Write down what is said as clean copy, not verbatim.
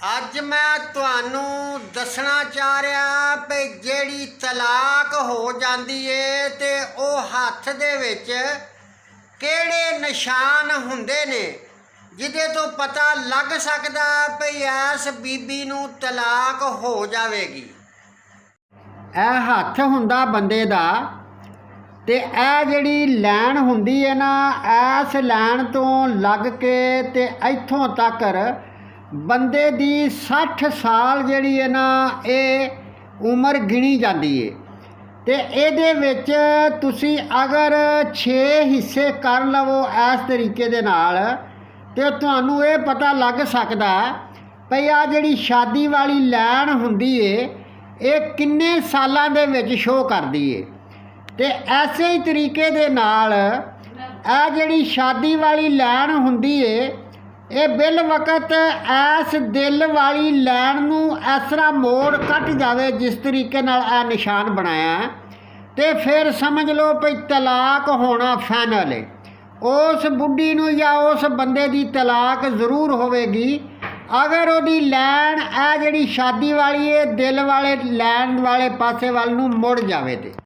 ਅੱਜ ਮੈਂ ਤੁਹਾਨੂੰ ਦੱਸਣਾ ਚਾਹ ਰਿਹਾ ਵੀ ਜਿਹੜੀ ਤਲਾਕ ਹੋ ਜਾਂਦੀ ਏ ਤੇ ਉਹ ਹੱਥ ਦੇ ਵਿੱਚ ਕਿਹੜੇ ਨਿਸ਼ਾਨ ਹੁੰਦੇ ਨੇ ਜਿਹਦੇ ਤੋਂ ਪਤਾ ਲੱਗ ਸਕਦਾ ਵੀ ਇਸ ਬੀਬੀ ਨੂੰ ਤਲਾਕ ਹੋ ਜਾਵੇਗੀ। ਇਹ ਹੱਥ ਹੁੰਦਾ ਬੰਦੇ ਦਾ ਤੇ ਇਹ ਜਿਹੜੀ ਲਾਈਨ ਹੁੰਦੀ ਹੈ ਨਾ, ਇਸ ਲਾਈਨ ਤੋਂ ਲੱਗ ਕੇ ਤੇ ਇੱਥੋਂ ਤੱਕ ਬੰਦੇ ਦੀ 60 ਸਾਲ ਜਿਹੜੀ ਹੈ ਨਾ ਇਹ ਉਮਰ ਗਿਣੀ ਜਾਂਦੀ ਹੈ। ਤੇ ਇਹਦੇ ਵਿੱਚ ਤੁਸੀਂ ਅਗਰ 6 ਹਿੱਸੇ ਕਰ ਲਵੋ ਇਸ ਤਰੀਕੇ ਦੇ ਨਾਲ ਤੇ ਤੁਹਾਨੂੰ ਇਹ ਪਤਾ ਲੱਗ ਸਕਦਾ ਭਈ ਆ ਜਿਹੜੀ ਸ਼ਾਦੀ ਵਾਲੀ ਲਾਈਨ ਹੁੰਦੀ ਏ ਇਹ ਕਿੰਨੇ ਸਾਲਾਂ ਦੇ ਵਿੱਚ ਸ਼ੋਅ ਕਰਦੀ ਏ। ਤੇ ਐਸੇ ਹੀ ਤਰੀਕੇ ਦੇ ਨਾਲ ਇਹ ਜਿਹੜੀ ਸ਼ਾਦੀ ਵਾਲੀ ਲਾਈਨ ਹੁੰਦੀ ਏ ਇਹ ਬਿਲ ਵਕਤ ਇਸ ਦਿਲ ਵਾਲੀ ਲਾਈਨ ਨੂੰ ਇਸ ਤਰ੍ਹਾਂ ਮੋੜ ਕੱਟ ਜਾਵੇ ਜਿਸ ਤਰੀਕੇ ਨਾਲ ਇਹ ਨਿਸ਼ਾਨ ਬਣਾਇਆ ਤੇ ਫਿਰ ਸਮਝ ਲਓ ਭਈ ਤਲਾਕ ਹੋਣਾ ਫਾਈਨਲ ਹੈ। ਉਸ ਬੁੱਢੀ ਨੂੰ ਜਾਂ ਉਸ ਬੰਦੇ ਦੀ ਤਲਾਕ ਜ਼ਰੂਰ ਹੋਵੇਗੀ ਅਗਰ ਉਹਦੀ ਲਾਈਨ ਇਹ ਜਿਹੜੀ ਸ਼ਾਦੀ ਵਾਲੀ ਹੈ ਦਿਲ ਵਾਲੇ ਲਾਈਨ ਵਾਲੇ ਪਾਸੇ ਵੱਲ ਨੂੰ ਮੁੜ ਜਾਵੇ ਤੇ।